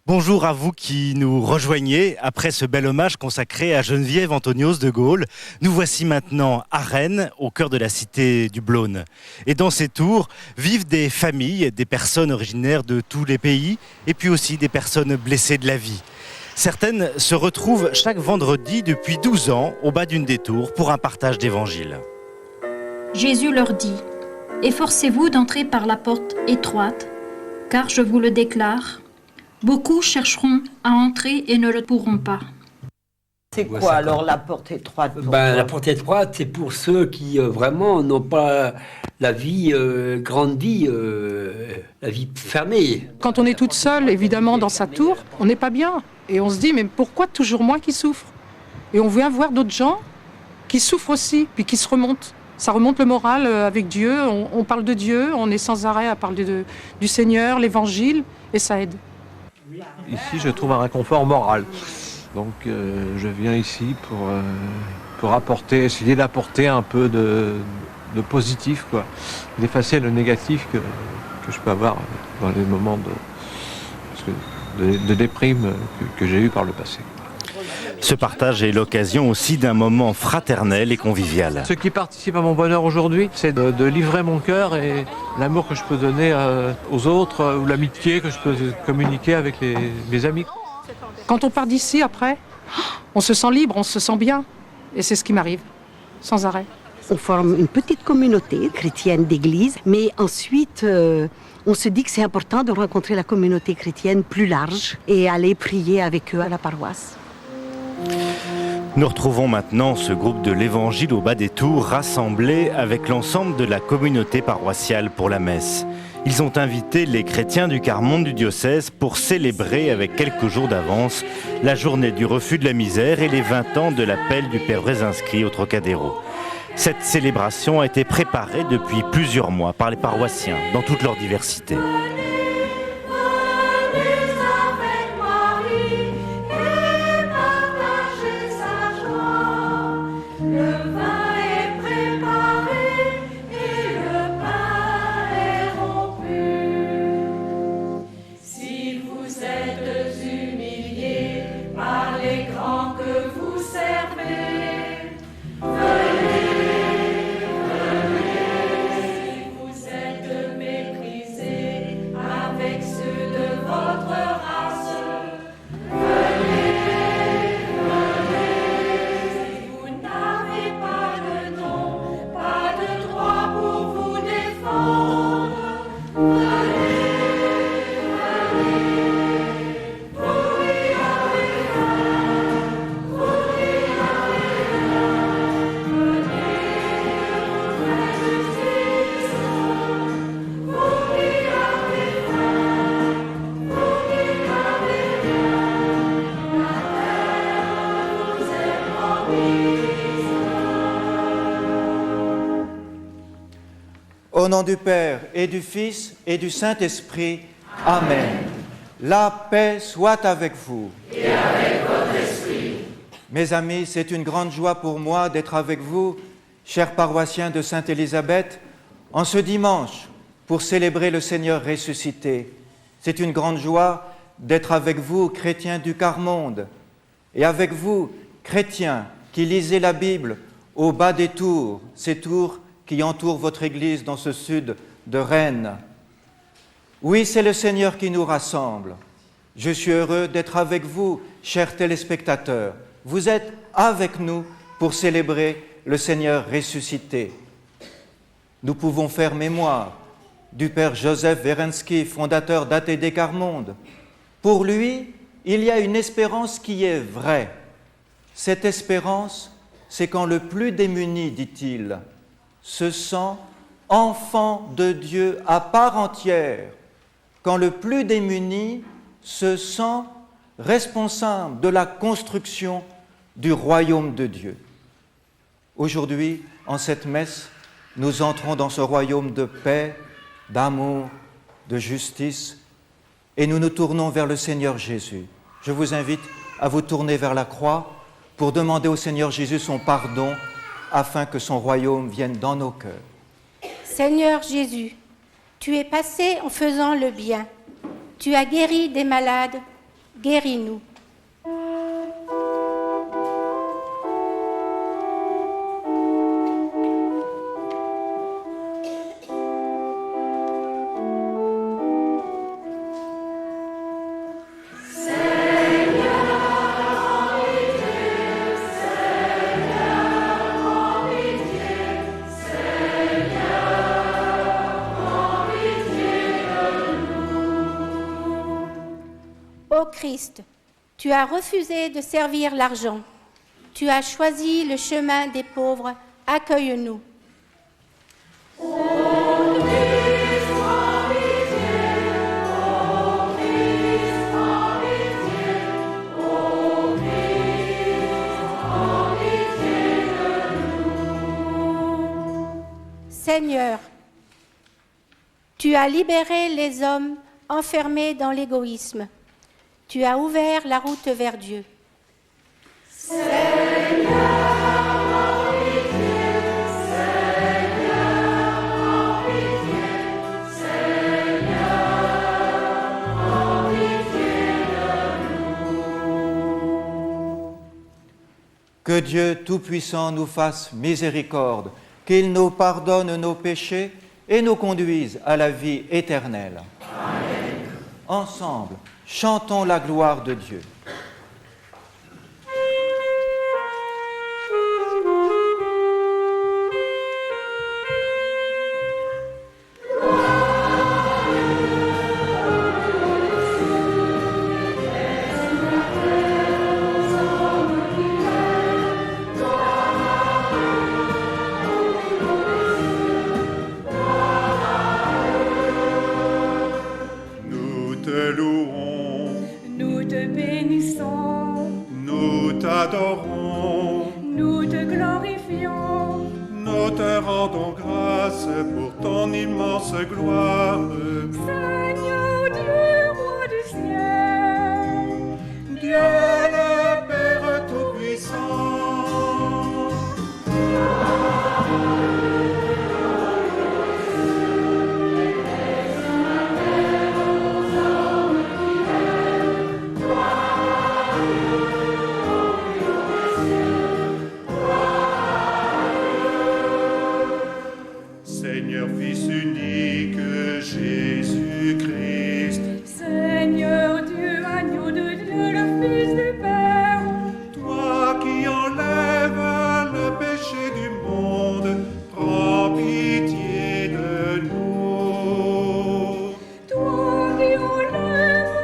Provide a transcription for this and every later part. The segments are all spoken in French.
Bonjour à vous qui nous rejoignez après ce bel hommage consacré à Geneviève Antonios de Gaulle. Nous voici maintenant à Rennes, au cœur de la cité du Blône. Et dans ces tours vivent des familles, des personnes originaires de tous les pays et puis aussi des personnes blessées de la vie. Certaines se retrouvent chaque vendredi depuis 12 ans au bas d'une des tours pour un partage d'évangile. Jésus leur dit : « Efforcez-vous d'entrer par la porte étroite, car je vous le déclare, beaucoup chercheront à entrer et ne le pourront pas. » C'est quoi alors la porte étroite La porte étroite, c'est pour ceux qui vraiment n'ont pas la vie grande vie, la vie fermée. Quand on est toute seule, évidemment, dans sa tour, on n'est pas bien. Et on se dit, mais pourquoi toujours moi qui souffre ? Et on vient voir d'autres gens qui souffrent aussi, puis qui se remontent. Ça remonte le moral avec Dieu, on parle de Dieu, on est sans arrêt à parler du Seigneur, l'Évangile, et ça aide. Ici, je trouve un réconfort moral. Donc, je viens ici pour essayer d'apporter un peu de positif, quoi. D'effacer le négatif que je peux avoir dans les moments de déprime que j'ai eu par le passé. Ce partage est l'occasion aussi d'un moment fraternel et convivial. Ce qui participe à mon bonheur aujourd'hui, c'est de livrer mon cœur et l'amour que je peux donner aux autres ou l'amitié que je peux communiquer avec mes amis. Quand on part d'ici, après, on se sent libre, on se sent bien. Et c'est ce qui m'arrive, sans arrêt. On forme une petite communauté chrétienne d'église, mais ensuite, on se dit que c'est important de rencontrer la communauté chrétienne plus large et aller prier avec eux à la paroisse. Nous retrouvons maintenant ce groupe de l'Évangile au bas des tours rassemblé avec l'ensemble de la communauté paroissiale pour la messe. Ils ont invité les chrétiens du quart monde du diocèse pour célébrer avec quelques jours d'avance la journée du refus de la misère et les 20 ans de l'appel du Père Wresinski au Trocadéro. Cette célébration a été préparée depuis plusieurs mois par les paroissiens dans toute leur diversité. Au nom du Père et du Fils et du Saint-Esprit, Amen. La paix soit avec vous. Et avec votre esprit. Mes amis, c'est une grande joie pour moi d'être avec vous, chers paroissiens de Sainte-Élisabeth, en ce dimanche pour célébrer le Seigneur ressuscité. C'est une grande joie d'être avec vous, chrétiens du quart monde, et avec vous, chrétiens qui lisez la Bible au bas des tours, ces tours qui entoure votre Église dans ce sud de Rennes. Oui, c'est le Seigneur qui nous rassemble. Je suis heureux d'être avec vous, chers téléspectateurs. Vous êtes avec nous pour célébrer le Seigneur ressuscité. Nous pouvons faire mémoire du Père Joseph Wresinski, fondateur d'ATD Quart Monde. Pour lui, il y a une espérance qui est vraie. Cette espérance, c'est quand le plus démuni, dit-il, se sent enfant de Dieu à part entière, quand le plus démuni se sent responsable de la construction du royaume de Dieu. Aujourd'hui, en cette messe, nous entrons dans ce royaume de paix, d'amour, de justice, et nous nous tournons vers le Seigneur Jésus. Je vous invite à vous tourner vers la croix pour demander au Seigneur Jésus son pardon afin que son royaume vienne dans nos cœurs. Seigneur Jésus, tu es passé en faisant le bien. Tu as guéri des malades, guéris-nous. Ô Christ, tu as refusé de servir l'argent. Tu as choisi le chemin des pauvres. Accueille-nous. Seigneur, tu as libéré les hommes enfermés dans l'égoïsme. Tu as ouvert la route vers Dieu. Que Dieu Tout-Puissant nous fasse miséricorde, qu'il nous pardonne nos péchés et nous conduise à la vie éternelle. Amen. Ensemble, chantons la gloire de Dieu. Nous te glorifions, nous te rendons grâce pour ton immense gloire. Seigneur Dieu, roi du ciel, Dieu le Père Tout-Puissant. Seigneur, Fils unique, Jésus-Christ. Seigneur Dieu, agneau de Dieu, le Fils du Père. Toi qui enlèves le péché du monde, prends pitié de nous. Toi qui enlèves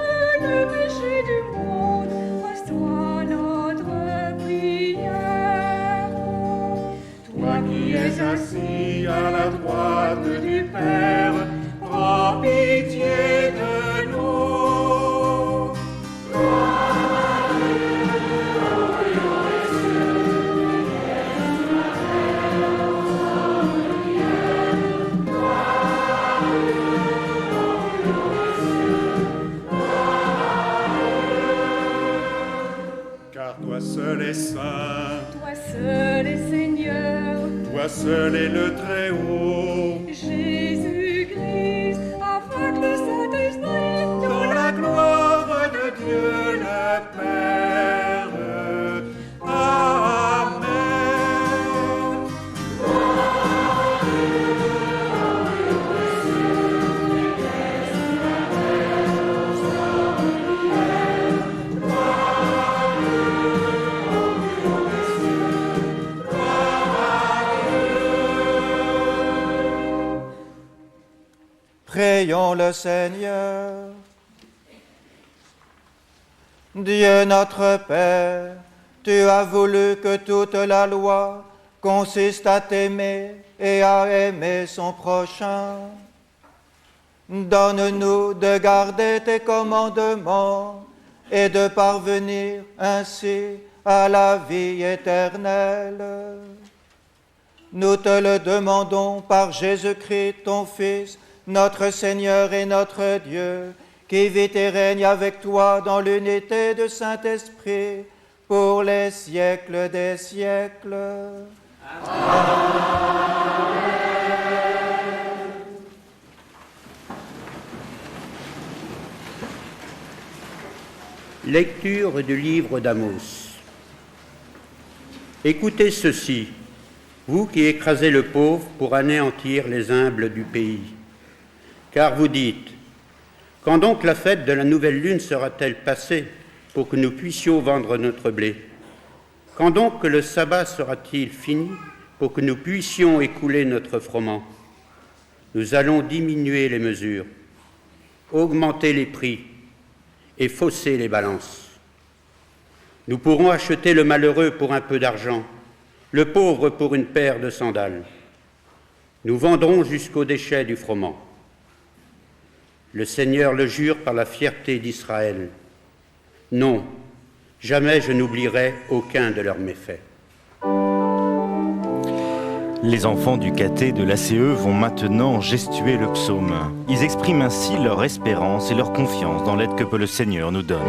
le péché du monde, reçois notre prière. Toi qui es assis à la droite du Père, prends pitié de nous. Car toi seul est saint, Toi seul est Seigneur, toi seul est le Très-Haut. Jésus-Christ, avec le Saint-Esprit, Dans la gloire de Dieu le Père. Amen. Prions le Seigneur. Dieu notre Père, tu as voulu que toute la loi consiste à t'aimer et à aimer son prochain. Donne-nous de garder tes commandements et de parvenir ainsi à la vie éternelle. Nous te le demandons par Jésus-Christ, ton Fils, notre Seigneur et notre Dieu, qui vit et règne avec toi dans l'unité du Saint-Esprit pour les siècles des siècles. Lecture du livre d'Amos. Écoutez ceci, vous qui écrasez le pauvre pour anéantir les humbles du pays. Car vous dites, quand donc la fête de la nouvelle lune sera-t-elle passée pour que nous puissions vendre notre blé? Quand donc le sabbat sera-t-il fini pour que nous puissions écouler notre froment? Nous allons diminuer les mesures, augmenter les prix et fausser les balances. Nous pourrons acheter le malheureux pour un peu d'argent, le pauvre pour une paire de sandales. Nous vendrons jusqu'aux déchets du froment. Le Seigneur le jure par la fierté d'Israël. Non, jamais je n'oublierai aucun de leurs méfaits. Les enfants du caté de l'ACE vont maintenant gestuer le psaume. Ils expriment ainsi leur espérance et leur confiance dans l'aide que le Seigneur nous donne.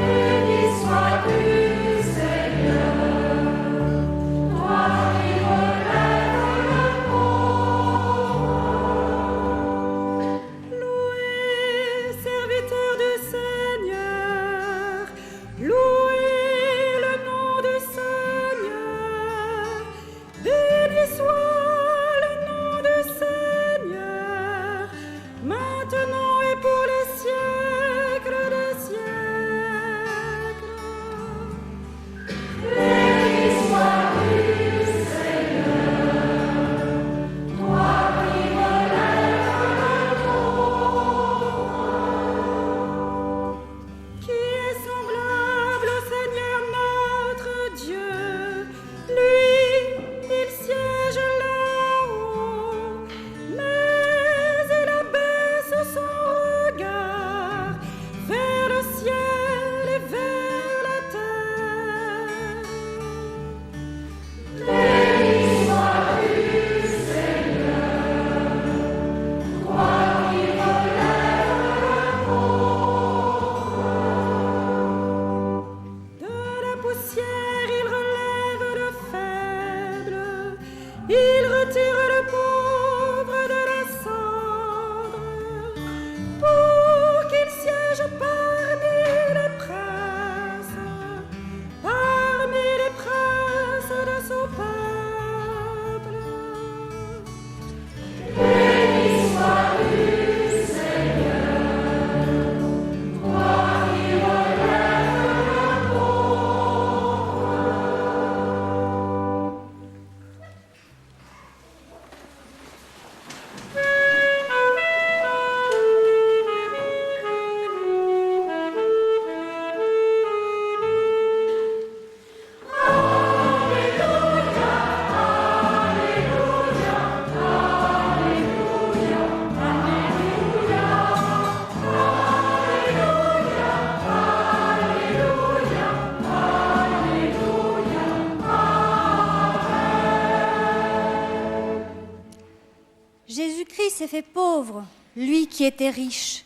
s'est fait pauvre, lui qui était riche,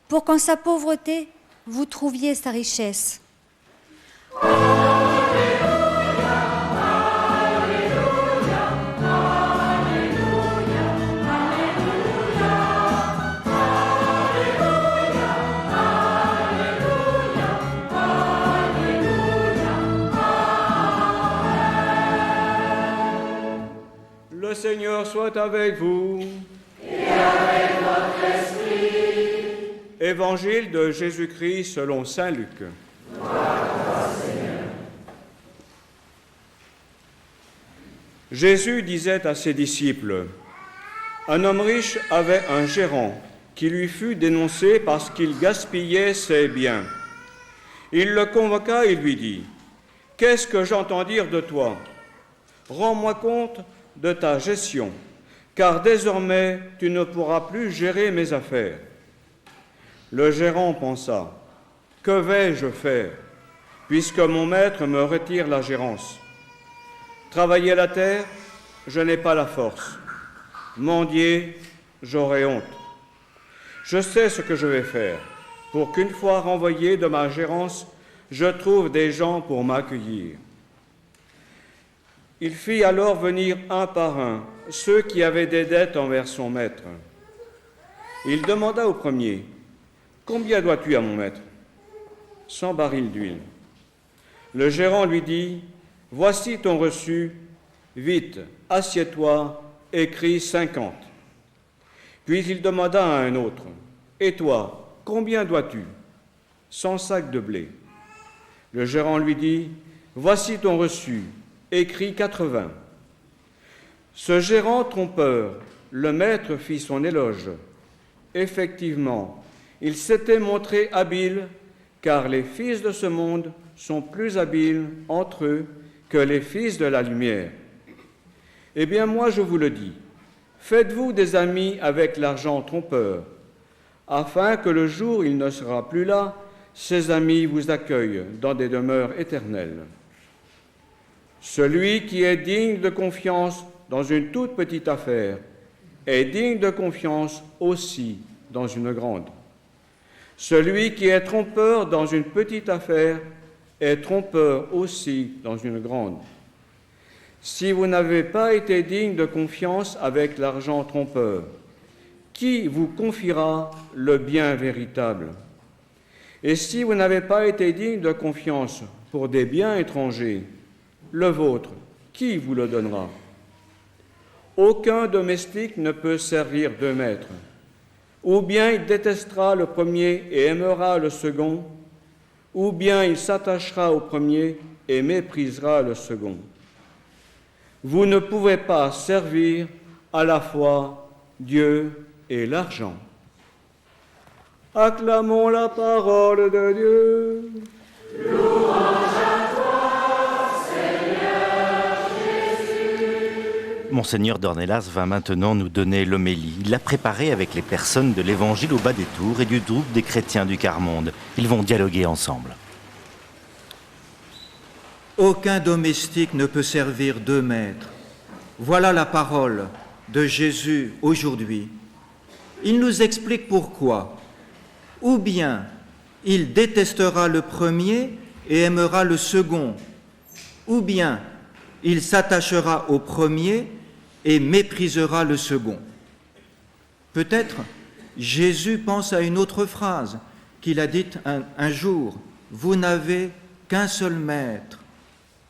pour qu'en sa pauvreté, vous trouviez sa richesse. Le Seigneur soit avec vous. Et avec votre esprit. Évangile de Jésus-Christ selon saint Luc. Gloire à toi, Seigneur. Jésus disait à ses disciples, un homme riche avait un gérant qui lui fut dénoncé parce qu'il gaspillait ses biens. Il le convoqua et lui dit, « Qu'est-ce que j'entends dire de toi? Rends-moi compte de ta gestion, car désormais tu ne pourras plus gérer mes affaires. » Le gérant pensa, « Que vais-je faire, puisque mon maître me retire la gérance? Travailler la terre, je n'ai pas la force. Mendier, j'aurai honte. Je sais ce que je vais faire, pour qu'une fois renvoyé de ma gérance, je trouve des gens pour m'accueillir. » Il fit alors venir un par un ceux qui avaient des dettes envers son maître. Il demanda au premier, « Combien dois-tu à mon maître ?» 100 barils d'huile. Le gérant lui dit, « Voici ton reçu, vite, assieds-toi, écris 50. » Puis il demanda à un autre, « Et toi, combien dois-tu » ? 100 sacs de blé. Le gérant lui dit, « Voici ton reçu, écris 80. » Ce gérant trompeur, le maître fit son éloge. Effectivement, il s'était montré habile, car les fils de ce monde sont plus habiles entre eux que les fils de la lumière. Eh bien, moi, je vous le dis, faites-vous des amis avec l'argent trompeur, afin que le jour où il ne sera plus là, ses amis vous accueillent dans des demeures éternelles. Celui qui est digne de confiance dans une toute petite affaire est digne de confiance aussi dans une grande. Celui qui est trompeur dans une petite affaire est trompeur aussi dans une grande. Si vous n'avez pas été digne de confiance avec l'argent trompeur, qui vous confiera le bien véritable ? Et si vous n'avez pas été digne de confiance pour des biens étrangers, le vôtre, qui vous le donnera ? Aucun domestique ne peut servir deux maîtres. Ou bien il détestera le premier et aimera le second, ou bien il s'attachera au premier et méprisera le second. Vous ne pouvez pas servir à la fois Dieu et l'argent. Acclamons la parole de Dieu. Louange à toi, Seigneur Jésus. Monseigneur Dornelas va maintenant nous donner l'homélie. Il l'a préparée avec les personnes de l'Évangile au bas des tours et du groupe des chrétiens du quart-monde. Ils vont dialoguer ensemble. Aucun domestique ne peut servir deux maîtres. Voilà la parole de Jésus aujourd'hui. Il nous explique pourquoi. Ou bien il détestera le premier et aimera le second, ou bien il s'attachera au premier et méprisera le second. Peut-être Jésus pense à une autre phrase qu'il a dite un jour. Vous n'avez qu'un seul maître,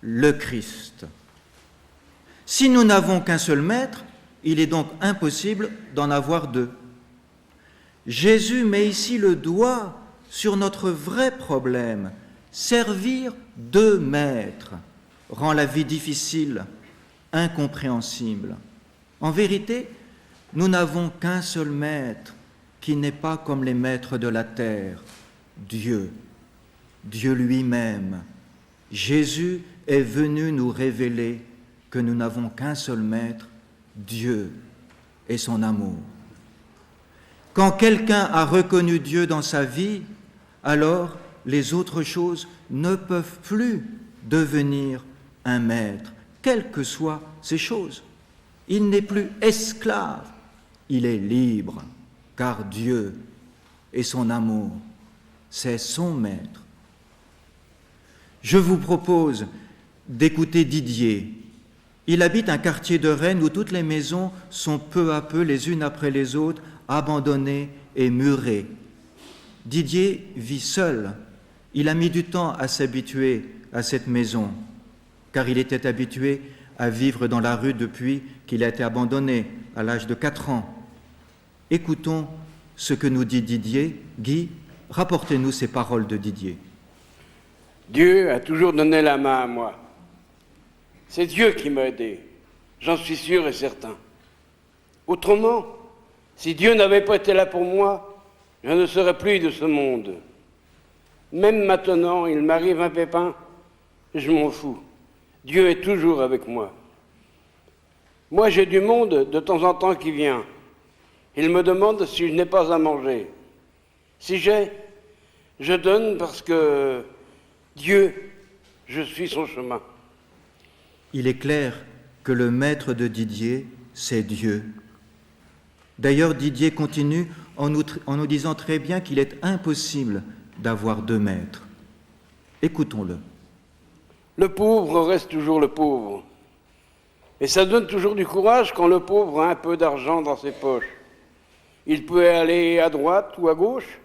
le Christ. Si nous n'avons qu'un seul maître, il est donc impossible d'en avoir deux. Jésus met ici le doigt sur notre vrai problème. Servir deux maîtres rend la vie difficile, incompréhensible. En vérité, nous n'avons qu'un seul maître qui n'est pas comme les maîtres de la terre, Dieu, Dieu lui-même. Jésus est venu nous révéler que nous n'avons qu'un seul maître, Dieu et son amour. Quand quelqu'un a reconnu Dieu dans sa vie, alors les autres choses ne peuvent plus devenir un maître, quelles que soient ces choses. Il n'est plus esclave, il est libre, car Dieu et son amour, c'est son maître. Je vous propose d'écouter Didier. Il habite un quartier de Rennes où toutes les maisons sont peu à peu, les unes après les autres, abandonnées et murées. Didier vit seul. Il a mis du temps à s'habituer à cette maison, car il était habitué à vivre dans la rue depuis qu'il a été abandonné à l'âge de 4 ans. Écoutons ce que nous dit Didier. Guy, rapportez-nous ces paroles de Didier. Dieu a toujours donné la main à moi. C'est Dieu qui m'a aidé, j'en suis sûr et certain. Autrement, si Dieu n'avait pas été là pour moi, je ne serais plus de ce monde. Même maintenant, il m'arrive un pépin, je m'en fous. Dieu est toujours avec moi. Moi, j'ai du monde de temps en temps qui vient. Il me demande si je n'ai pas à manger. Si j'ai, je donne parce que Dieu, je suis son chemin. Il est clair que le maître de Didier, c'est Dieu. D'ailleurs, Didier continue en nous disant très bien qu'il est impossible d'avoir deux maîtres. Écoutons-le. Le pauvre reste toujours le pauvre. Et ça donne toujours du courage quand le pauvre a un peu d'argent dans ses poches. Il peut aller à droite ou à gauche,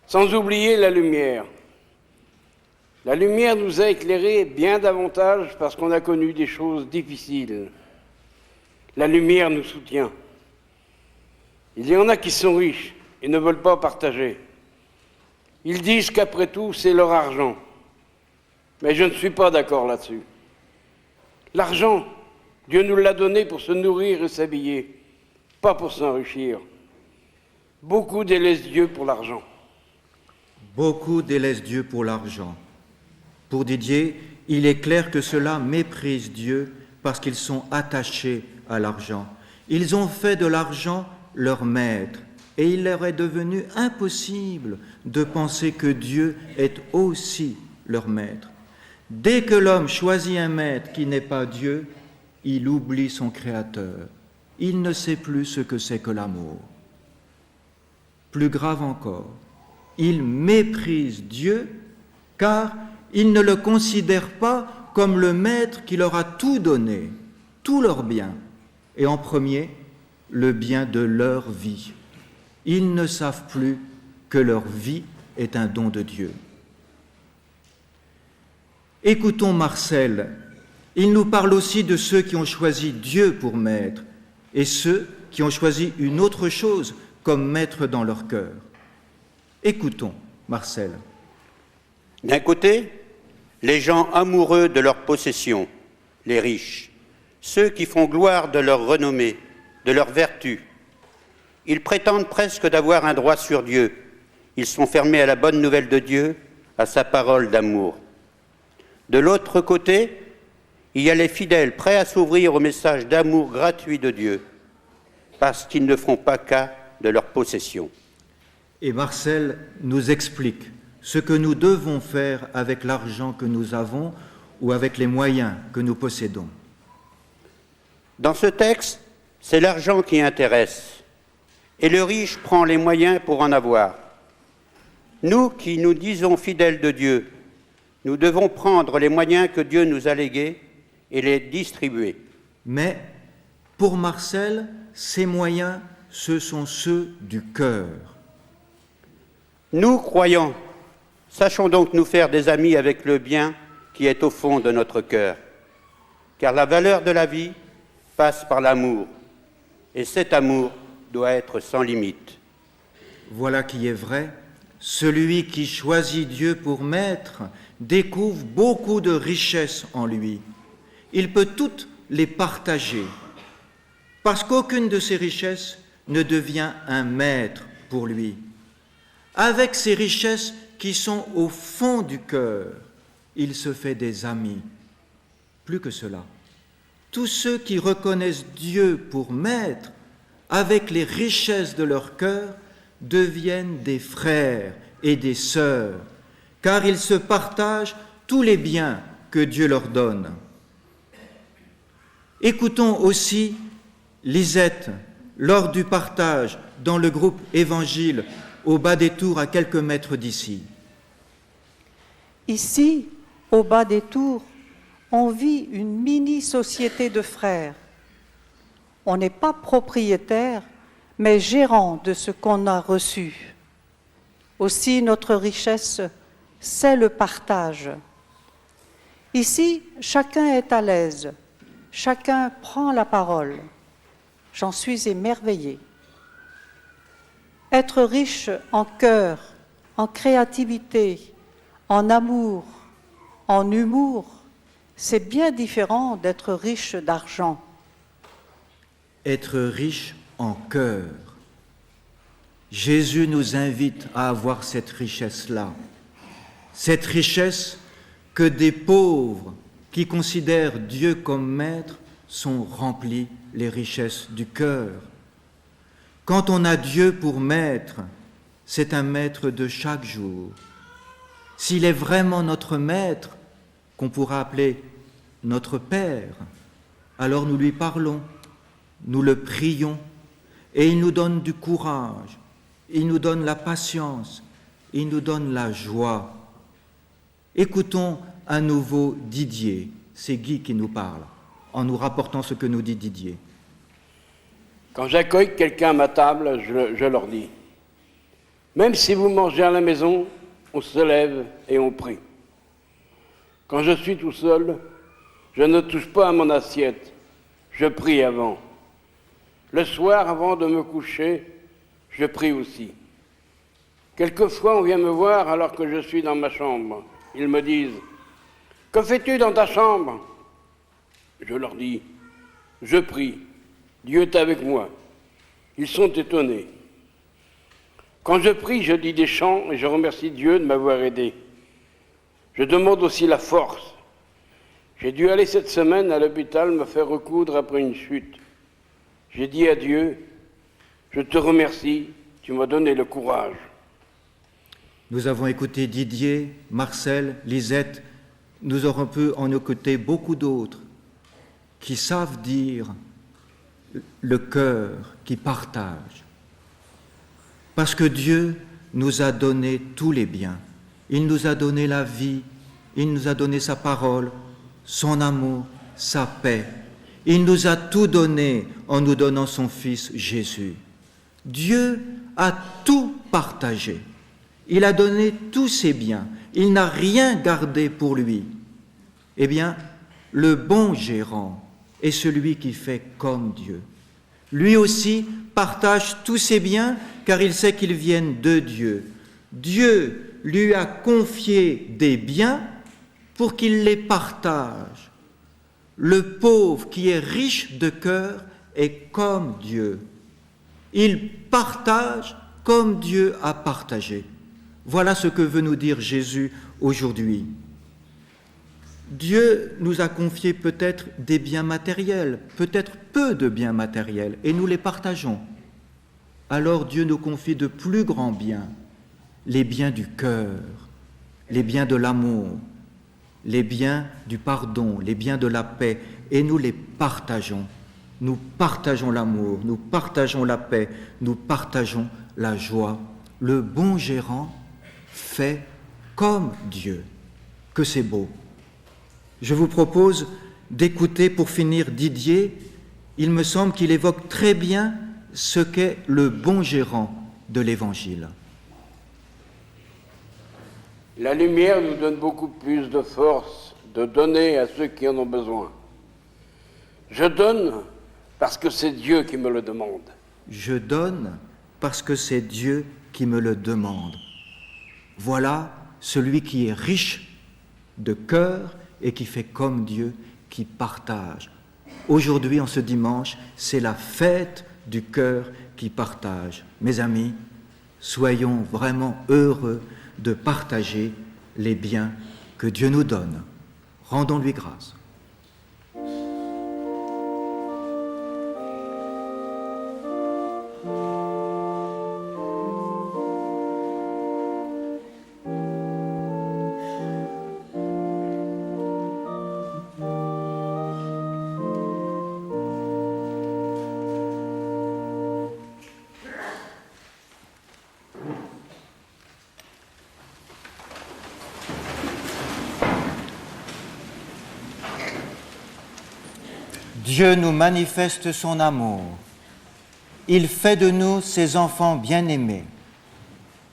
sans oublier la lumière. La lumière nous a éclairés bien davantage parce qu'on a connu des choses difficiles. La lumière nous soutient. Il y en a qui sont riches et ne veulent pas partager. Ils disent qu'après tout, c'est leur argent. Mais je ne suis pas d'accord là-dessus. L'argent, Dieu nous l'a donné pour se nourrir et s'habiller, pas pour s'enrichir. Beaucoup délaissent Dieu pour l'argent. Beaucoup délaissent Dieu pour l'argent. Pour Didier, il est clair que ceux-là méprisent Dieu parce qu'ils sont attachés à l'argent. Ils ont fait de l'argent leur maître et il leur est devenu impossible de penser que Dieu est aussi leur maître. Dès que l'homme choisit un maître qui n'est pas Dieu, il oublie son Créateur. Il ne sait plus ce que c'est que l'amour. Plus grave encore, il méprise Dieu car il ne le considère pas comme le maître qui leur a tout donné, tout leur bien, et en premier, le bien de leur vie. Ils ne savent plus que leur vie est un don de Dieu. Écoutons Marcel. Il nous parle aussi de ceux qui ont choisi Dieu pour maître et ceux qui ont choisi une autre chose comme maître dans leur cœur. Écoutons Marcel. D'un côté, les gens amoureux de leur possession, les riches, ceux qui font gloire de leur renommée, de leur vertu. Ils prétendent presque d'avoir un droit sur Dieu. Ils sont fermés à la bonne nouvelle de Dieu, à sa parole d'amour. De l'autre côté, il y a les fidèles prêts à s'ouvrir au message d'amour gratuit de Dieu, parce qu'ils ne font pas cas de leur possession. Et Marcel nous explique ce que nous devons faire avec l'argent que nous avons ou avec les moyens que nous possédons. Dans ce texte, c'est l'argent qui intéresse, et le riche prend les moyens pour en avoir. Nous qui nous disons fidèles de Dieu, nous devons prendre les moyens que Dieu nous a légués et les distribuer. Mais pour Marcel, ces moyens, ce sont ceux du cœur. Nous, croyants, sachons donc nous faire des amis avec le bien qui est au fond de notre cœur, car la valeur de la vie passe par l'amour, et cet amour doit être sans limite. Voilà qui est vrai, celui qui choisit Dieu pour maître découvre beaucoup de richesses en lui. Il peut toutes les partager, parce qu'aucune de ces richesses ne devient un maître pour lui. Avec ces richesses qui sont au fond du cœur, il se fait des amis. Plus que cela, tous ceux qui reconnaissent Dieu pour maître, avec les richesses de leur cœur, deviennent des frères et des sœurs, car ils se partagent tous les biens que Dieu leur donne. Écoutons aussi Lisette lors du partage dans le groupe Évangile au bas des tours à quelques mètres d'ici. Ici, au bas des tours, on vit une mini-société de frères. On n'est pas propriétaire, mais gérant de ce qu'on a reçu. Aussi, notre richesse, c'est le partage. Ici, chacun est à l'aise, chacun prend la parole. J'en suis émerveillée. Être riche en cœur, en créativité, en amour, en humour, c'est bien différent d'être riche d'argent. Être riche en cœur. Jésus nous invite à avoir cette richesse-là. Cette richesse que des pauvres qui considèrent Dieu comme maître sont remplis les richesses du cœur. Quand on a Dieu pour maître, c'est un maître de chaque jour. S'il est vraiment notre maître, qu'on pourra appeler notre Père, alors nous lui parlons, nous le prions, et il nous donne du courage, il nous donne la patience, il nous donne la joie. Écoutons à nouveau Didier, c'est Guy qui nous parle, en nous rapportant ce que nous dit Didier. Quand j'accueille quelqu'un à ma table, je leur dis, même si vous mangez à la maison, on se lève et on prie. Quand je suis tout seul, je ne touche pas à mon assiette. Je prie avant. Le soir, avant de me coucher, je prie aussi. Quelquefois, on vient me voir alors que je suis dans ma chambre. Ils me disent « Que fais-tu dans ta chambre ?» Je leur dis « Je prie. Dieu est avec moi. » Ils sont étonnés. Quand je prie, je dis des chants et je remercie Dieu de m'avoir aidé. Je demande aussi la force. J'ai dû aller cette semaine à l'hôpital me faire recoudre après une chute. J'ai dit à Dieu, je te remercie, tu m'as donné le courage. Nous avons écouté Didier, Marcel, Lisette. Nous aurons pu en écouter beaucoup d'autres qui savent dire le cœur, qui partagent. Parce que Dieu nous a donné tous les biens. Il nous a donné la vie, il nous a donné sa parole, son amour, sa paix. Il nous a tout donné en nous donnant son Fils Jésus. Dieu a tout partagé. Il a donné tous ses biens. Il n'a rien gardé pour lui. Eh bien, le bon gérant est celui qui fait comme Dieu. Lui aussi partage tous ses biens car il sait qu'ils viennent de Dieu. Dieu lui a confié des biens pour qu'il les partage. Le pauvre qui est riche de cœur est comme Dieu. Il partage comme Dieu a partagé. Voilà ce que veut nous dire Jésus aujourd'hui. Dieu nous a confié peut-être des biens matériels, peut-être peu de biens matériels, et nous les partageons. Alors Dieu nous confie de plus grands biens, les biens du cœur, les biens de l'amour, les biens du pardon, les biens de la paix, et nous les partageons. Nous partageons l'amour, nous partageons la paix, nous partageons la joie. Le bon gérant fait comme Dieu. Que c'est beau. Je vous propose d'écouter pour finir Didier. Il me semble qu'il évoque très bien ce qu'est le bon gérant de l'Évangile. La lumière nous donne beaucoup plus de force de donner à ceux qui en ont besoin. Je donne parce que c'est Dieu qui me le demande. Je donne parce que c'est Dieu qui me le demande. Voilà celui qui est riche de cœur et qui fait comme Dieu, qui partage. Aujourd'hui, en ce dimanche, c'est la fête du cœur qui partage. Mes amis, soyons vraiment heureux de partager les biens que Dieu nous donne. Rendons-lui grâce. Dieu nous manifeste son amour. Il fait de nous ses enfants bien-aimés.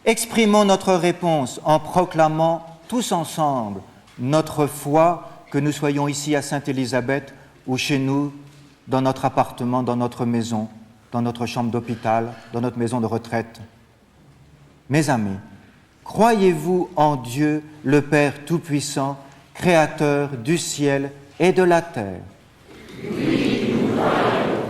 Exprimons notre réponse en proclamant tous ensemble notre foi, que nous soyons ici à Sainte-Élisabeth ou chez nous, dans notre appartement, dans notre maison, dans notre chambre d'hôpital, dans notre maison de retraite. Mes amis, croyez-vous en Dieu, le Père Tout-Puissant, Créateur du ciel et de la terre? Oui, nous croyons.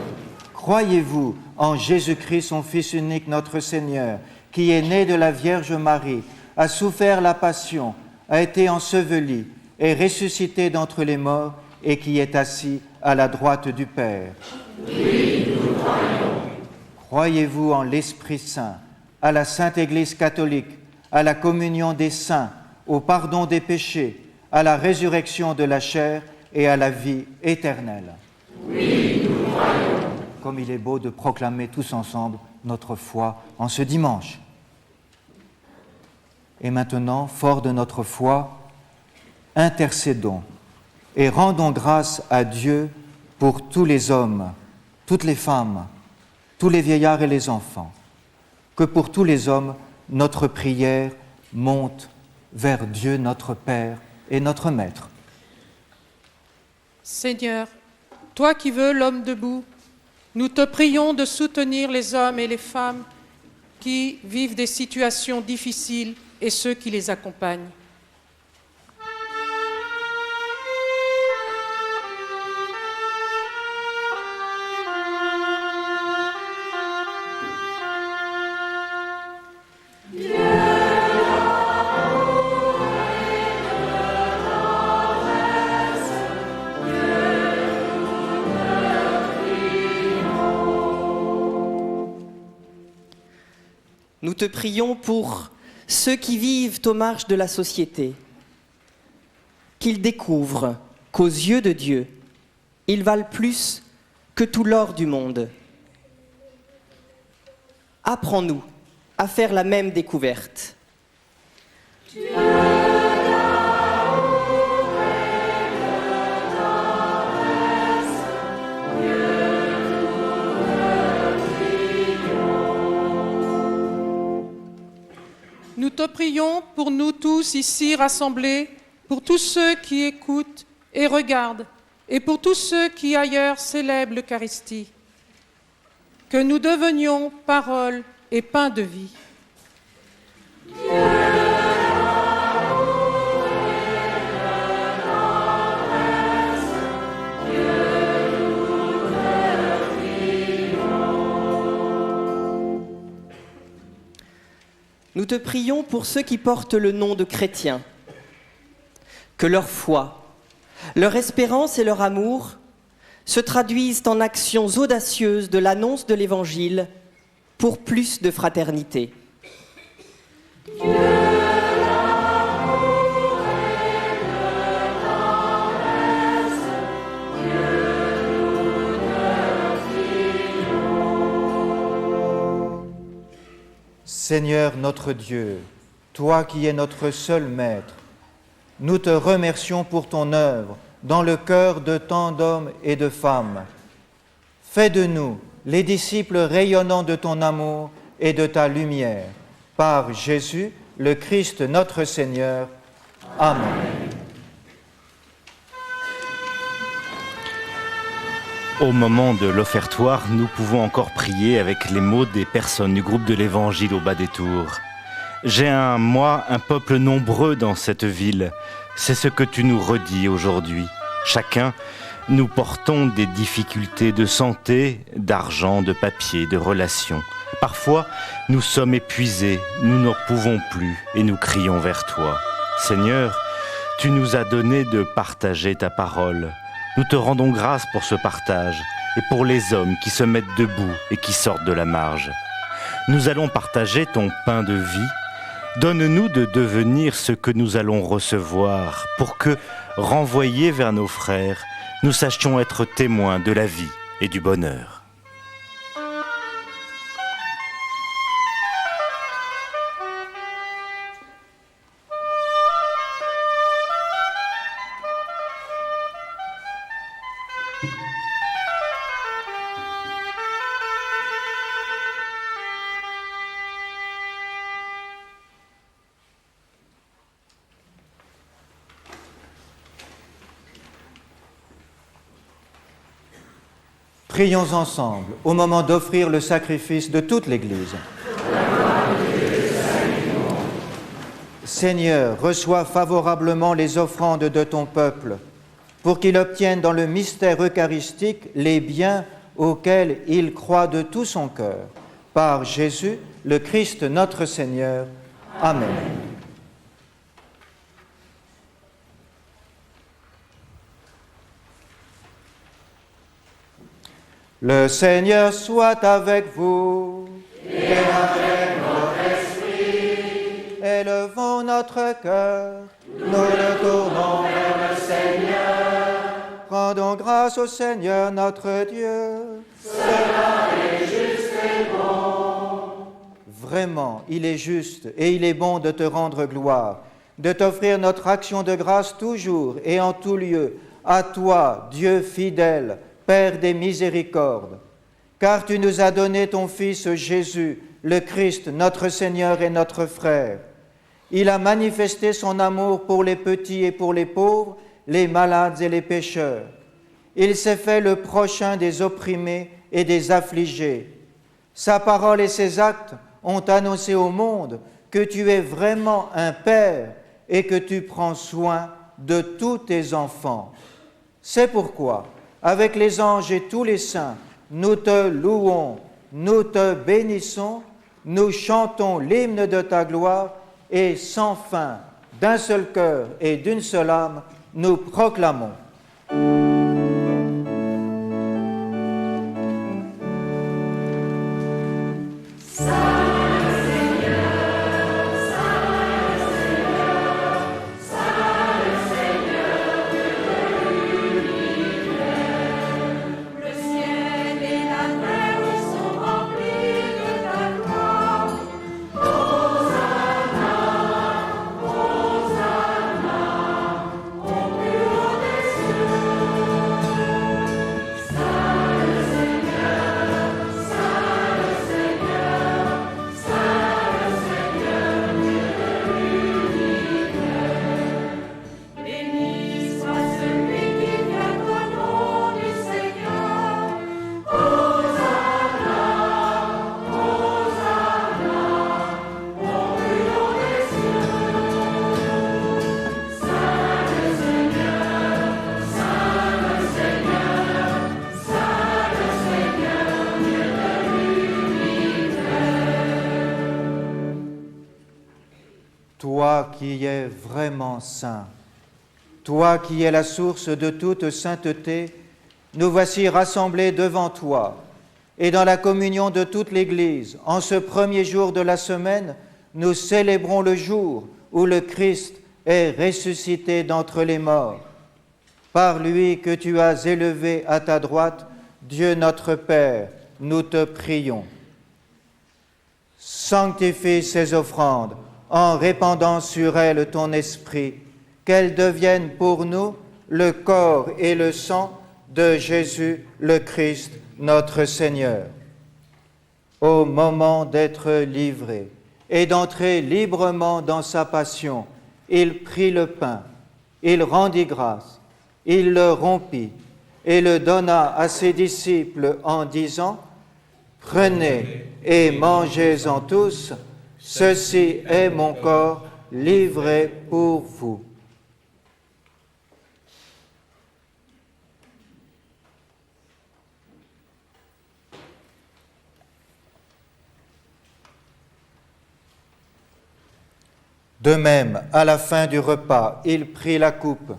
Croyez-vous en Jésus-Christ, son Fils unique, notre Seigneur, qui est né de la Vierge Marie, a souffert la passion, a été enseveli et ressuscité d'entre les morts et qui est assis à la droite du Père? Oui, nous croyons. Croyez-vous en l'Esprit Saint, à la Sainte Église catholique, à la communion des saints, au pardon des péchés, à la résurrection de la chair et à la vie éternelle? Oui, nous croyons. Comme il est beau de proclamer tous ensemble notre foi en ce dimanche. Et maintenant, forts de notre foi, intercédons et rendons grâce à Dieu pour tous les hommes, toutes les femmes, tous les vieillards et les enfants. Que pour tous les hommes, notre prière monte vers Dieu notre Père et notre Maître. Seigneur, toi qui veux l'homme debout, nous te prions de soutenir les hommes et les femmes qui vivent des situations difficiles et ceux qui les accompagnent. Nous te prions pour ceux qui vivent aux marges de la société, qu'ils découvrent qu'aux yeux de Dieu, ils valent plus que tout l'or du monde. Apprends-nous à faire la même découverte. Nous te prions pour nous tous ici rassemblés, pour tous ceux qui écoutent et regardent, et pour tous ceux qui ailleurs célèbrent l'Eucharistie. Que nous devenions parole et pain de vie. Nous te prions pour ceux qui portent le nom de chrétiens, que leur foi, leur espérance et leur amour se traduisent en actions audacieuses de l'annonce de l'Évangile pour plus de fraternité. Seigneur notre Dieu, toi qui es notre seul Maître, nous te remercions pour ton œuvre dans le cœur de tant d'hommes et de femmes. Fais de nous les disciples rayonnants de ton amour et de ta lumière. Par Jésus, le Christ notre Seigneur. Amen. Au moment de l'offertoire, nous pouvons encore prier avec les mots des personnes du groupe de l'Évangile au bas des tours. J'ai un peuple nombreux dans cette ville. C'est ce que tu nous redis aujourd'hui. Chacun, nous portons des difficultés de santé, d'argent, de papier, de relations. Parfois, nous sommes épuisés, nous n'en pouvons plus et nous crions vers toi. Seigneur, tu nous as donné de partager ta parole. Nous te rendons grâce pour ce partage et pour les hommes qui se mettent debout et qui sortent de la marge. Nous allons partager ton pain de vie. Donne-nous de devenir ce que nous allons recevoir pour que, renvoyés vers nos frères, nous sachions être témoins de la vie et du bonheur. Prions ensemble au moment d'offrir le sacrifice de toute l'Église. Seigneur, reçois favorablement les offrandes de ton peuple, pour qu'il obtienne dans le mystère eucharistique les biens auxquels il croit de tout son cœur. Par Jésus, le Christ notre Seigneur. Amen. Le Seigneur soit avec vous. Et avec notre esprit. Élevons notre cœur. Nous le tournons vers le Seigneur. Rendons grâce au Seigneur notre Dieu. Cela est juste et bon. Vraiment, il est juste et il est bon de te rendre gloire, de t'offrir notre action de grâce toujours et en tout lieu, à toi, Dieu fidèle, Père des miséricordes, car tu nous as donné ton Fils Jésus, le Christ, notre Seigneur et notre frère. Il a manifesté son amour pour les petits et pour les pauvres, les malades et les pécheurs. il s'est fait le prochain des opprimés et des affligés. Sa parole et ses actes ont annoncé au monde que tu es vraiment un Père et que tu prends soin de tous tes enfants. C'est pourquoi, avec les anges et tous les saints, nous te louons, nous te bénissons, nous chantons l'hymne de ta gloire et sans fin, d'un seul cœur et d'une seule âme, nous proclamons. Toi qui es vraiment saint, toi qui es la source de toute sainteté, nous voici rassemblés devant toi et dans la communion de toute l'Église. En ce premier jour de la semaine, nous célébrons le jour où le Christ est ressuscité d'entre les morts. Par lui que tu as élevé à ta droite, Dieu notre Père, nous te prions. Sanctifie ces offrandes en répandant sur elles ton esprit, qu'elles deviennent pour nous le corps et le sang de Jésus le Christ, notre Seigneur. Au moment d'être livré et d'entrer librement dans sa passion, il prit le pain, il rendit grâce, il le rompit et le donna à ses disciples en disant : « Prenez et mangez-en tous, ceci est mon corps livré pour vous. » De même, à la fin du repas, il prit la coupe.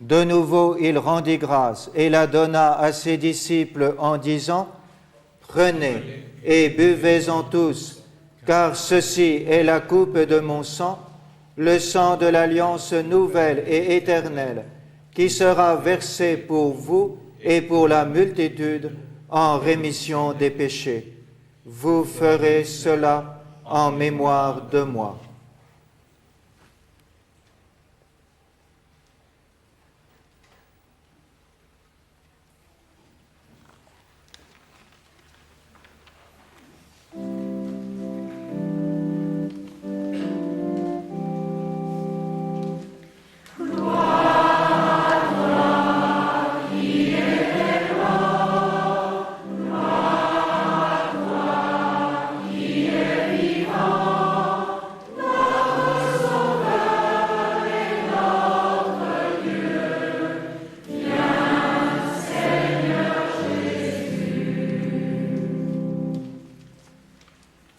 De nouveau, il rendit grâce et la donna à ses disciples en disant : « Prenez et buvez-en tous, car ceci est la coupe de mon sang, le sang de l'alliance nouvelle et éternelle, qui sera versé pour vous et pour la multitude en rémission des péchés. Vous ferez cela en mémoire de moi. »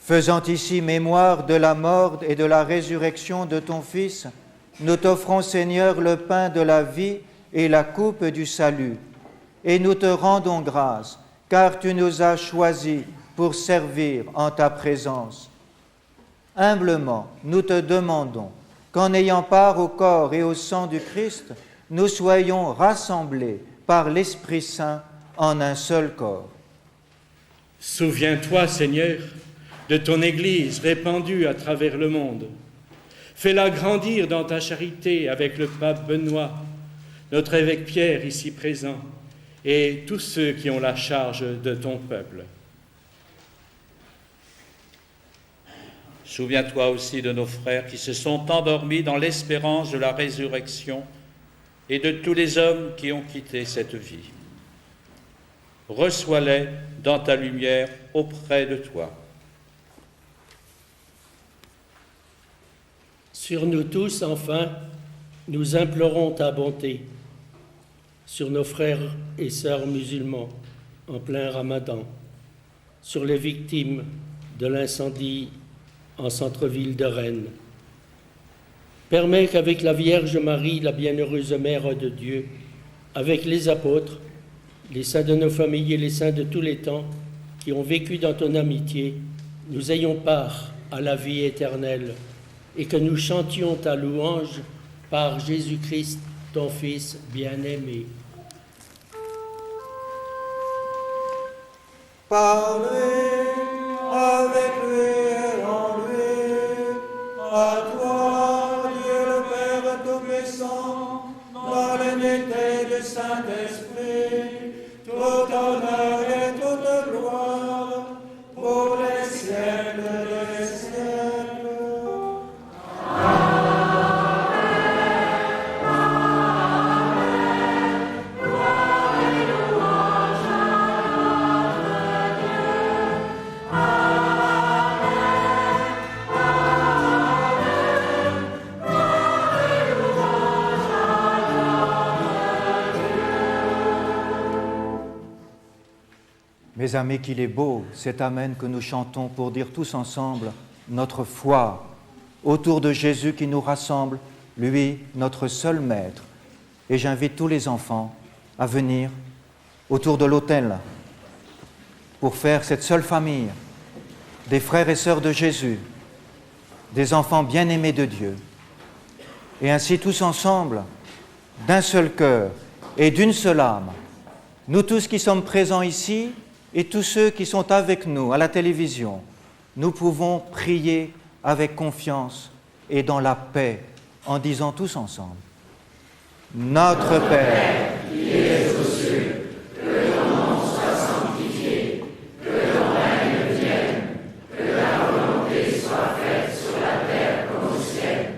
Faisant ici mémoire de la mort et de la résurrection de ton Fils, nous t'offrons, Seigneur, le pain de la vie et la coupe du salut. Et nous te rendons grâce, car tu nous as choisis pour servir en ta présence. Humblement, nous te demandons qu'en ayant part au corps et au sang du Christ, nous soyons rassemblés par l'Esprit Saint en un seul corps. Souviens-toi, Seigneur, de ton Église répandue à travers le monde. Fais-la grandir dans ta charité avec le pape Benoît, notre évêque Pierre ici présent, et tous ceux qui ont la charge de ton peuple. Souviens-toi aussi de nos frères qui se sont endormis dans l'espérance de la résurrection et de tous les hommes qui ont quitté cette vie. reçois-les dans ta lumière auprès de toi. Sur nous tous, enfin, nous implorons ta bonté. Sur nos frères et sœurs musulmans en plein Ramadan, sur les victimes de l'incendie en centre-ville de Rennes. Permets qu'avec la Vierge Marie, la bienheureuse Mère de Dieu, avec les apôtres, les saints de nos familles et les saints de tous les temps qui ont vécu dans ton amitié, nous ayons part à la vie éternelle et que nous chantions ta louange par Jésus-Christ, ton Fils bien-aimé. Parlez avec lui et en lui, à toi, Dieu le Père Tout-Puissant, dans l'unité du Saint-Esprit, tout honneur et toute gloire, pour les siècles des siècles. Mes amis, qu'il est beau cet Amen que nous chantons pour dire tous ensemble notre foi autour de Jésus qui nous rassemble, lui, notre seul Maître. Et j'invite tous les enfants à venir autour de l'autel pour faire cette seule famille, des frères et sœurs de Jésus, des enfants bien-aimés de Dieu. Et ainsi tous ensemble, d'un seul cœur et d'une seule âme, nous tous qui sommes présents ici, et tous ceux qui sont avec nous à la télévision, nous pouvons prier avec confiance et dans la paix en disant tous ensemble: Notre Père, qui es aux cieux, que ton nom soit sanctifié, que ton règne vienne, que ta volonté soit faite sur la terre comme au ciel.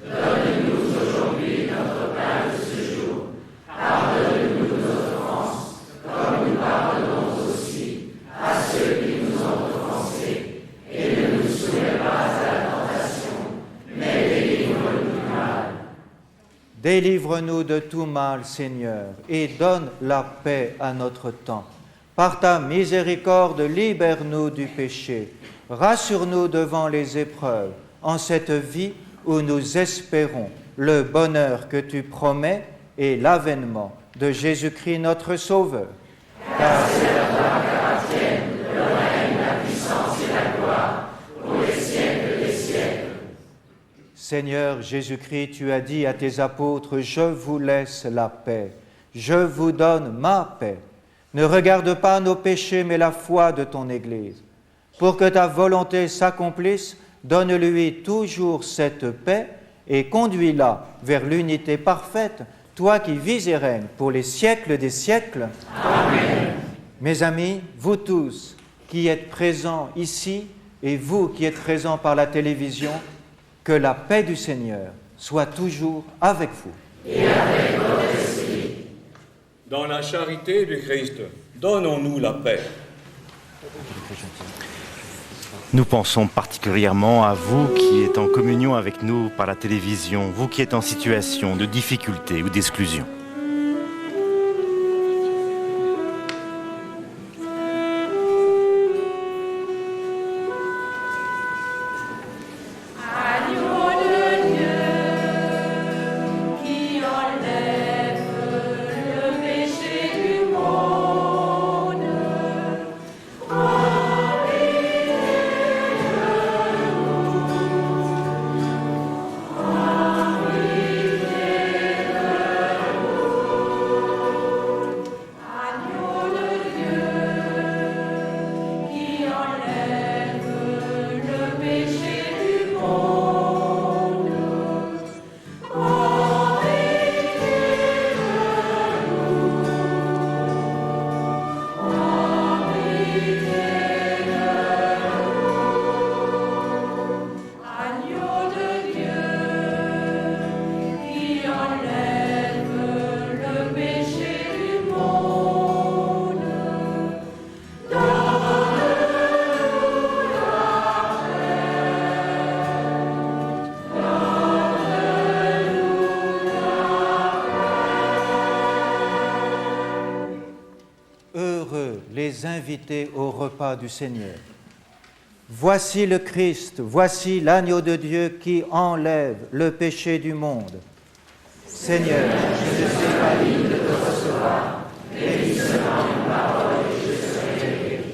Donne-nous aujourd'hui notre pain de ce jour. Pardonne-nous nos offenses, comme nous pardonnons à ceux qui nous ont offensés, et ne nous soumets pas à la tentation, mais délivre-nous du mal. Délivre-nous de tout mal, Seigneur, et donne la paix à notre temps. Par ta miséricorde, libère-nous du péché. Rassure-nous devant les épreuves, en cette vie où nous espérons le bonheur que tu promets et l'avènement de Jésus-Christ notre Sauveur. Car c'est à toi qu'appartiennent le règne, la puissance et la gloire pour les siècles des siècles. Seigneur Jésus-Christ, tu as dit à tes apôtres: je vous laisse la paix, je vous donne ma paix. Ne regarde pas nos péchés, mais la foi de ton Église. Pour que ta volonté s'accomplisse, donne-lui toujours cette paix et conduis-la vers l'unité parfaite, toi qui vis et règnes pour les siècles des siècles. Amen. Mes amis, vous tous qui êtes présents ici et vous qui êtes présents par la télévision, que la paix du Seigneur soit toujours avec vous. Et avec votre esprit. Dans la charité du Christ, donnons-nous la paix. Nous pensons particulièrement à vous qui êtes en communion avec nous par la télévision, vous qui êtes en situation de difficulté ou d'exclusion. les invités au repas du Seigneur. Voici le Christ, voici l'agneau de Dieu qui enlève le péché du monde. Seigneur, je ne suis pas digne de te recevoir, mais dis seulement une parole et je serai guéri.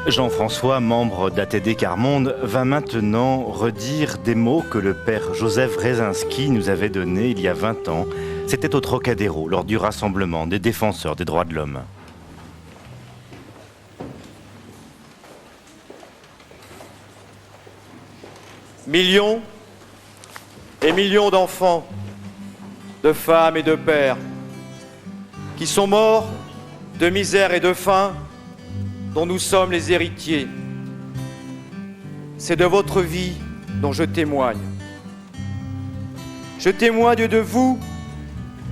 Jean-François, membre d'ATD Carmonde, va maintenant redire des mots que le père Joseph Rezinski nous avait donnés il y a 20 ans. C'était au Trocadéro, lors du rassemblement des défenseurs des droits de l'homme. Millions et millions d'enfants, de femmes et de pères, qui sont morts de misère et de faim, dont nous sommes les héritiers. C'est de votre vie dont je témoigne. Je témoigne de vous,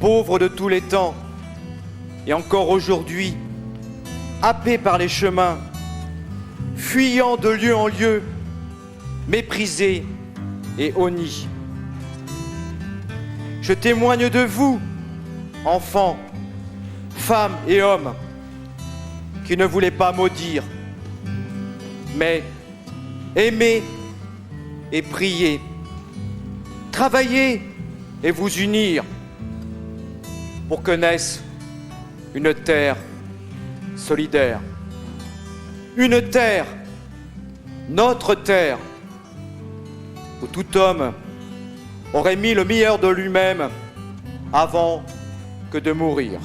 pauvres de tous les temps, et encore aujourd'hui, happés par les chemins, fuyant de lieu en lieu, méprisés et honnis. Je témoigne de vous, enfants, femmes et hommes, qui ne voulaient pas maudire, mais aimer et prier, travailler et vous unir pour que naisse une terre solidaire. Une terre, notre terre, où tout homme aurait mis le meilleur de lui-même avant que de mourir.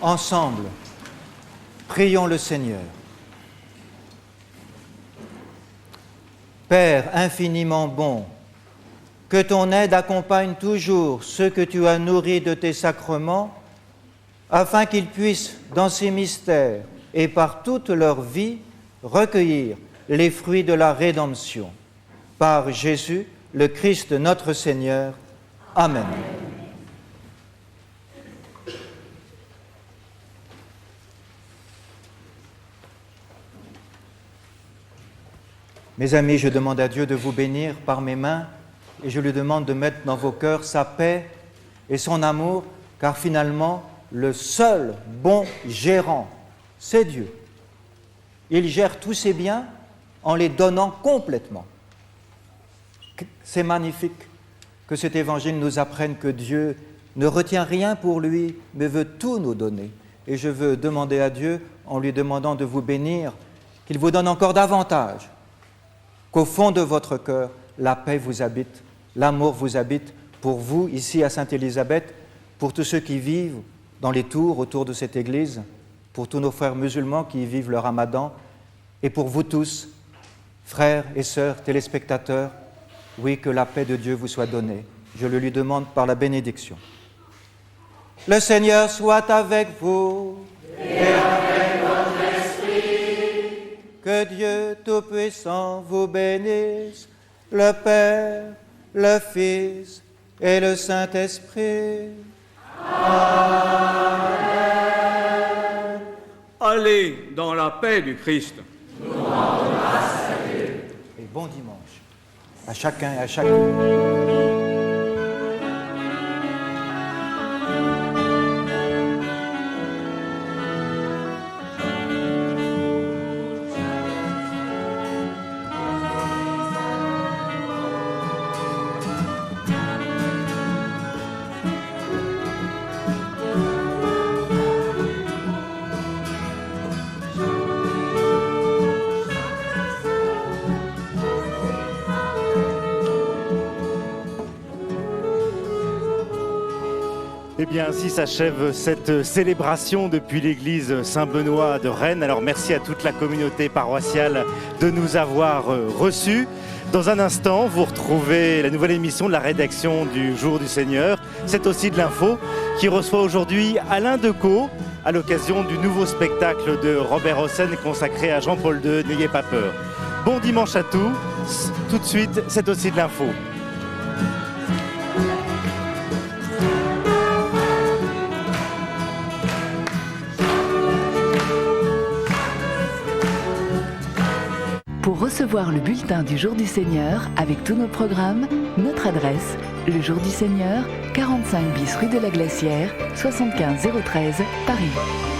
Ensemble, prions le Seigneur. Père infiniment bon, que ton aide accompagne toujours ceux que tu as nourris de tes sacrements, afin qu'ils puissent, dans ces mystères et par toute leur vie, recueillir les fruits de la rédemption. Par Jésus, le Christ notre Seigneur. Amen. Mes amis, je demande à Dieu de vous bénir par mes mains et je lui demande de mettre dans vos cœurs sa paix et son amour, car finalement, le seul bon gérant, c'est Dieu. Il gère tous ses biens en les donnant complètement. C'est magnifique que cet évangile nous apprenne que Dieu ne retient rien pour lui, mais veut tout nous donner. Et je veux demander à Dieu, en lui demandant de vous bénir, qu'il vous donne encore davantage, qu'au fond de votre cœur, la paix vous habite, l'amour vous habite, pour vous, ici à Sainte-Élisabeth, pour tous ceux qui vivent dans les tours autour de cette église, pour tous nos frères musulmans qui y vivent le ramadan, et pour vous tous, frères et sœurs, téléspectateurs, oui, que la paix de Dieu vous soit donnée. Je le lui demande par la bénédiction. Le Seigneur soit avec vous. Et avec votre esprit. Que Dieu Tout-Puissant vous bénisse, le Père, le Fils et le Saint-Esprit. Amen. Allez dans la paix du Christ. Nous rendons grâce à Dieu. Et bon dimanche à chacun et à chacune. Eh bien, ainsi s'achève cette célébration depuis l'église Saint-Benoît de Rennes. Alors, merci à toute la communauté paroissiale de nous avoir reçus. Dans un instant, vous retrouvez la nouvelle émission de la rédaction du Jour du Seigneur. C'est aussi de l'info qui reçoit aujourd'hui Alain Decaux à l'occasion du nouveau spectacle de Robert Hossein consacré à Jean-Paul II, N'ayez pas peur. Bon dimanche à tous. Tout de suite, c'est aussi de l'info. Pour recevoir le bulletin du Jour du Seigneur avec tous nos programmes, notre adresse, le Jour du Seigneur, 45 bis rue de la Glacière, 75 013, Paris.